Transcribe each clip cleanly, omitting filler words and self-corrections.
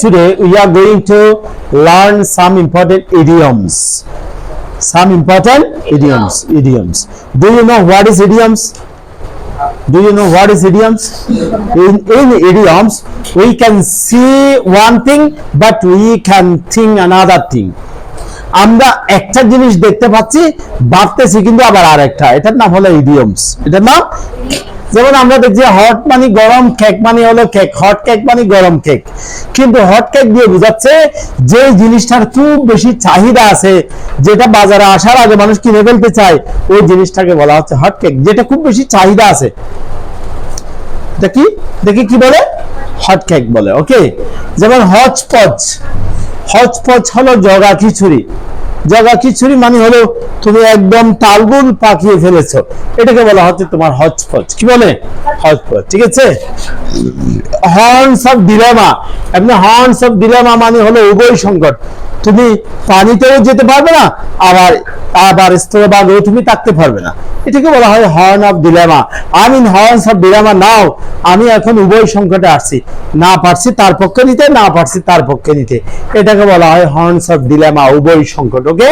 Today we are going to learn some important idioms. Some important idioms. Do you know what is idioms? Do you know what is idioms? In idioms, we can see one thing, but we can think another thing. আমরা একটা জিনিস দেখতে পাচ্ছি, ভাবতেছি কিন্তু আবার আরেকটা। এটার নাম হলো ইডিয়মস। এটার নাম, যেমন আমরা দেখছি হট মানে গরম, কেক মানে হলো কেক, হট কেক মানে গরম কেক। কিন্তু হট কেক দিয়ে বোঝাচ্ছে যে জিনিসটার খুব বেশি চাহিদা আছে, যেটা বাজারে আসার আগে মানুষ কিনে ফেলতে চায়, ওই জিনিসটাকে বলা হচ্ছে হট কেক, যেটা খুব বেশি চাহিদা আছে। এটা কি দেখি কি বলে? হট কেক বলে। ওকে, যেমন হচপচ। হচপচ হলো জগা খিচুড়ি। জগা খিচুড়ি মানে হলো তুমি একদম তালগুল পাকিয়ে ফেলেছো, এটাকে বলা হচ্ছে তোমার হচপচ। কি বলে? হচপচ। ঠিক আছে। Horns of dilemma. এমনি হর্নস অফ ডিলেমা মানে হলো উভয় সংকট। তুমি পানিতেও যেতে পারবে না, আবার স্থলভাগেও তুমি থাকতে পারবে না, এটাকে বলা হয় horn of dilemma. I mean horns of dilemma now. আমি এখন উভয় সংকটে আসছি, না পারছি তার পক্ষে নিতে, না পারছি তার পক্ষে নিতে, এটাকে বলা হয় হর্নস অফ ডিলেমা, উভয় সংকট। ওকে,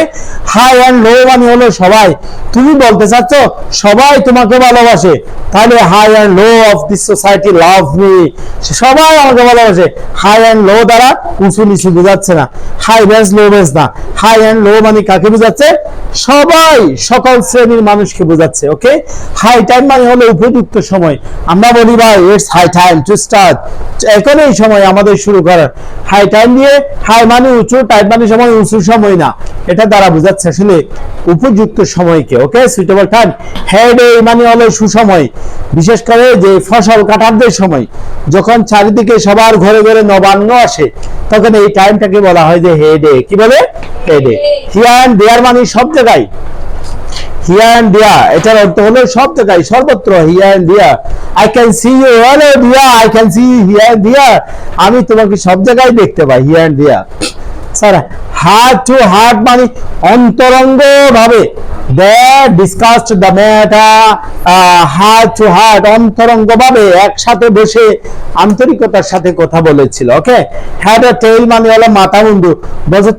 হাই অ্যান্ড লো মানে হলো সবাই। তুমি বলতে চাচ্ছ সবাই তোমাকে ভালোবাসে, তাহলে high and low of this society love me, সবাই আমাকে ভালোবাসে। হাই অ্যান্ড লো দ্বারা উঁচু নিচু বোঝাচ্ছে না, হাই বেস লো বেস না। হাই অ্যান্ড লো মানে কাকে বোঝাচ্ছে? সবাই, সকল শ্রেণীর মানুষকে বোঝাচ্ছে। ওকে, হাই টাইম মানে হলো উপযুক্ত সময়। আমরা বলি ভাই it's high time to start, এখন এই সময় আমাদের শুরু করার। হাই টাইম দিয়ে, হাই মানে উঁচু, টাইম মানে সময়, উঁচু সময় না, এটা দ্বারা বোঝাচ্ছে আসলে উপযুক্ত সময়কে। ওকে, সুইটেবল টাইম। হেড ডে মানে হলো সুসময়, বিশেষ করে যে ফসল কাটার সময়, যখন চারিদিকে সবার ঘরে ঘরে নবান্ন আসে, তখন এই টাইমটাকে বলা হয় যে হে ডে। কি বলে? হে ডে। হিয়ার এন্ড দেয়ার মানে সব জায়গায়। হিয়ার এন্ড দেয়ার এটার অর্থ হলো সব জায়গায়, সর্বত্র। Here and there, I can see you all there, I can see you here and there, আমি তোমাকে সব জায়গায় দেখতে পাই। Here and there. Sir, heart to heart মানে অন্তরঙ্গ ভাবে। They discussed the matter heart to heart, অন্তরঙ্গ ভাবে একসাথে বসে আন্তরিকতার সাথে কথা বলেছিল। ওকে, had a tail মানে হলো মাথা মুন্ডু। বলছে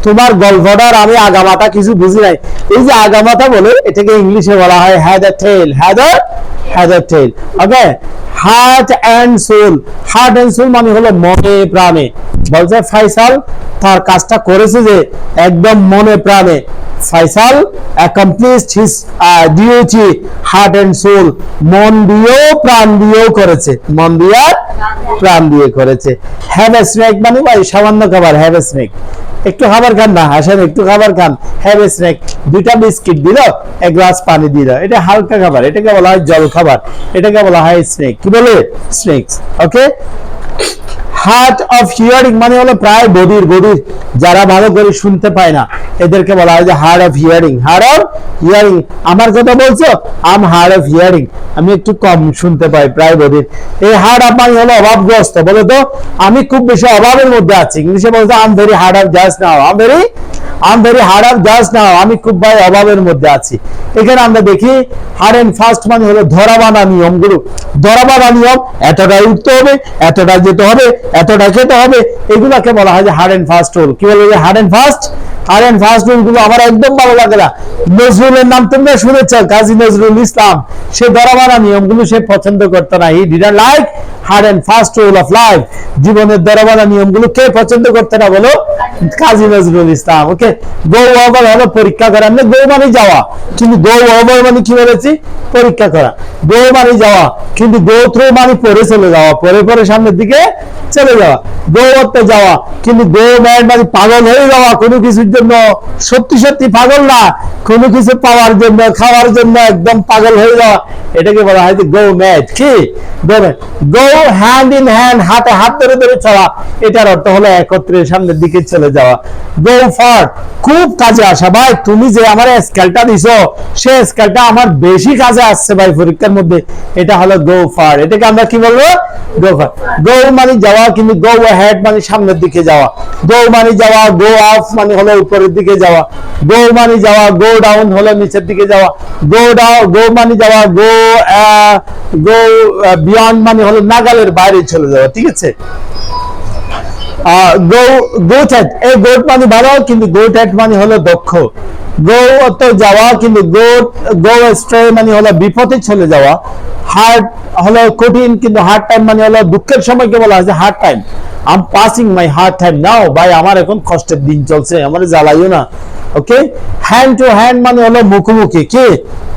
তোমার গল্পটার আমি আগামাথা কিছু বুঝি নাই। এই যে আগামাথা বলে, এটাকে ইংলিশে বলা হয় had a tail, had a tail। Okay, heart and soul. Heart and soul মানে হলো মনে প্রাণে। বলছে ফাইসাল তার কাজটা করেছে যে একদম মনে প্রাণে। Faisal accomplished his duty heart and soul, মন দিয়েও প্রাণ দিয়েও করেছে, মন দিয়ে প্রাণ দিয়ে করেছে। হ্যাভ এ স্ন্যাক মানে ভাই সামান্য খাবার, হ্যাভ এ স্ন্যাক, একটু খাবার খান না, হাসেন একটু খাবার খান। হ্যাভ এ স্ন্যাক, দুইটা বিস্কিট দিল, এক গ্লাস পানি দিল, এটা হালকা খাবার, এটাকে বলা হয় জল খাবার, এটাকে বলা হয় স্ন্যাক। কি বলে? Snacks. Okay, heart of hearing মানে হলো প্রায় বধির যারা ভালো করে শুনতে পায় না, এদেরকে বলা হয় যে heart of hearing. Heart of hearing, আমার কথা বলছো, আম হার্ট অফ হিয়ারিং, আমি একটু কম শুনতে পাই, প্রায় বধির। এই হার্ট অফ মানে হলো অভাবগ্রস্ত। বলো তো, আমি খুব বেশি অভাবের মধ্যে আছি। ইংলিশে বলতো I'm very hard up just now, I'm very hard up just now, আমি খুব ভাই অভাবের মধ্যে আছি। এখানে আমরা দেখি হার্ড এন্ড ফাস্ট মানে হলো ধরাবাঁধা নিয়মগুলো। ধরাবাঁধা নিয়ম, এতটাই উঠতে হবে, এতটা যেতে হবে, এতটা খেতে হবে, এগুলাকে বলা হয় যে হার্ড এন্ড ফাস্ট রুল। কি বলে? Hard and fast. Hard and fast rule গুলো আমার একদম ভালো লাগে না। নজরুলের নাম তোমরা শুনেছ, কাজী নজরুল ইসলাম, সে ধরাবাঁধা নিয়মগুলো সে পছন্দ করতো না। He didn't like hard and fast rule of life. জীবনের ধরাবাঁধা নিয়মগুলো কে পছন্দ করতে না বলো? কাজী নজরুল ইসলাম। ওকে, গো ওভার হলো পরীক্ষা করা। আমরা গো মানে যাওয়া, কিন্তু গো ওভার মানে কি বলেছি? পরীক্ষা করা। গো মানে যাওয়া, কিন্তু গো থ্রু মানে পরে চলে যাওয়া, পরে সামনের দিকে চলে যাওয়া। গো করতে যাওয়া, কিন্তু গো ম্যাড মানে পাগল হয়ে যাওয়া কোনো কিছুর জন্য, সত্যি পাগল না, কোনো কিছু পাওয়ার জন্য, খাওয়ার জন্য একদম পাগল হয়ে যাওয়া, এটাকে বলা হয় যে গো ম্যাড। কি গো হ্যান্ড ইন হ্যান্ড, হাতে হাত ধরে চলা, এটার অর্থ হলো একত্রে সামনের দিকে চলে যাওয়া। গো ফর, খুব কাজে আসা। ভাই তুমি যে আমার স্কেলটা দিছো, সে স্কেলটা আমার বেশি কাজে আসছে ভাই পরীক্ষার মধ্যে, এটা হলো গো ফর। এটাকে আমরা কি বলবো? Go for. গো মানে যাওয়া, কিন্তু গো হেড মানে সামনের দিকে যাওয়া। গো মানে যাওয়া, গো আপ মানে হলো উপরের দিকে যাওয়া। গো মানে যাওয়া, গো ডাউন হলো নিচের দিকে যাওয়া। গো মানে যাওয়া, গো বিয়ন্ড মানে হলো নাগালের বাইরে চলে যাওয়া। ঠিক আছে। গোট হেড, এই গোট মানে ভালো, কিন্তু গোট হেড মানে হলো দক্ষ। গো অর্থ যাওয়া, কিন্তু গো স্ট্রে মানে হলো বিপথে চলে যাওয়া। হার্ড হলো কঠিন, কিন্তু হার্ড টাইম মানে হলো দুঃখের সময়কে বলা হয় যে hard time. I am passing my hard time now, ভাই আমার এখন কষ্টের দিন চলছে, আমার জ্বালাইও না। ওকে, হ্যান্ড টু হ্যান্ড মানে হলো মুখোমুখি, কি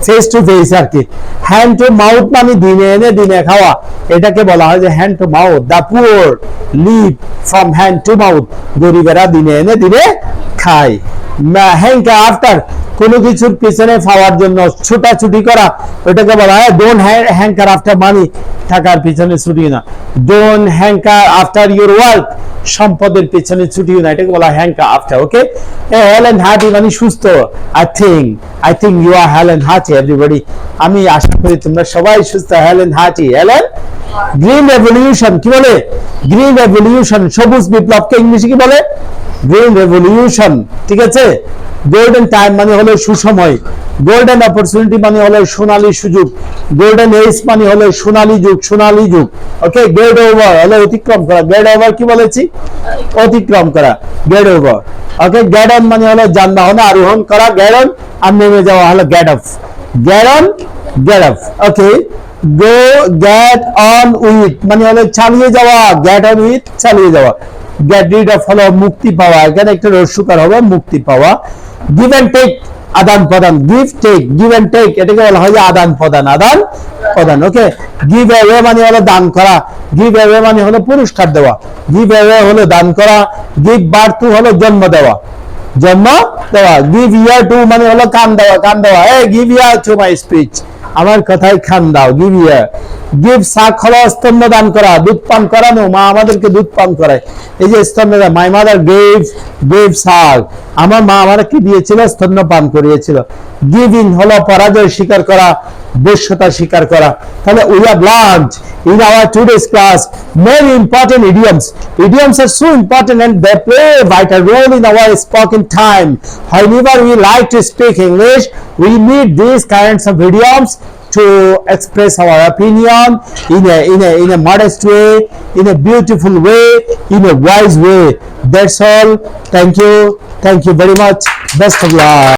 ফেস টু ফেস আর কি। হ্যান্ড টু মাউথ মানে দিনে এনে দিনে খাওয়া, এটাকে বলা হয় যে hand to mouth. The poor live from hand to mouth, গরিবেরা দিনে এনে দিনে খায়। হ্যাঙ্কার আফটার, কোনো কিছুর পিছনে পাওয়ার জন্য ছুটাছুটি করা, ওটাকে বলা হয় ডোন্ট হ্যাঙ্কার আফটার মানি, টাকার পিছনে ছুটিও না। Don't hanker after your work, সম্পদের পিছনে ছুটিও না, এটাকে বলা হয় hanker after. Okay, hale and hearty মানে সুস্থ। I think you are hale and hearty everybody, আমি আশা করি তোমরা সবাই সুস্থ, hale and hearty. Hale and green revolution, কি বলে? গ্রিন রেভলিউশন, সবুজ বিপ্লবকে ইংলিশে কি বলে? গ্রিন রেভলিউশন, ঠিক আছে। গোল্ডেন টাইম মানে হলো সুসময়। গোল্ডেন অপরচুনিটি মানে হলো সোনালী সুযোগ। গোল্ডেন এজ মানে হলো সোনালী যুগ, সোনালী যুগ। ওকে, গেট ওভার হলো অতিক্রম করা। গেট ওভার কি বলেছি? অতিক্রম করা, get over. Okay, get on মানে হলো যানবাহনে আরোহণ করা, গেট অন, আর নেমে যাওয়া হলো get off. Get on, get off. Okay, go get on with মানে হলো চালিয়ে যাওয়া, গেট অন উইথ চালিয়ে যাওয়া। গেট রিড অফ হলো মুক্তি পাওয়া, এখানে একটা রস্যকার হবে মুক্তি পাওয়া। গিভ এন্ড টেক, আদান প্রদান, give take, give and take, এটাকে বলা হয় যে আদান প্রদান, আদান প্রদান। ওকে, গিভ অ্যাওয়ে মানে হলো দান করা, গিভ অ্যাওয়ে মানে হলো পুরস্কার দেওয়া, গিভ অ্যাওয়ে হলো দান করা। গিভ বার্থ টু হলো জন্ম দেওয়া, জন্ম দেওয়া। গিভ ইয়ার টু মানে হলো কান দেওয়া, কান দেওয়া। এই give year to my speech, আমার কথায় খান দাও, গিভ ইয়ার। গিভ সাক হলো স্তন্য দান করা, দুধ পান করানো, মা আমাদেরকে দুধ পান করায়, এই যে স্তন্য। মাই মাদার গেভ সাক, আমার মা আমাকে দিয়েছিল, স্তন্য পান করিয়েছিল। গিভ ইন হলো পরাজয় স্বীকার করা, বশ্যতা স্বীকার করা। তাহলে we have learned in our today's class many important idioms. Idioms are so important and they play a vital role in our spoken time. Whenever we like to speak English, we need these kinds of idioms to express our opinion in a modest way, in a beautiful way, in a wise way. That's all. Thank you very much. Best of luck.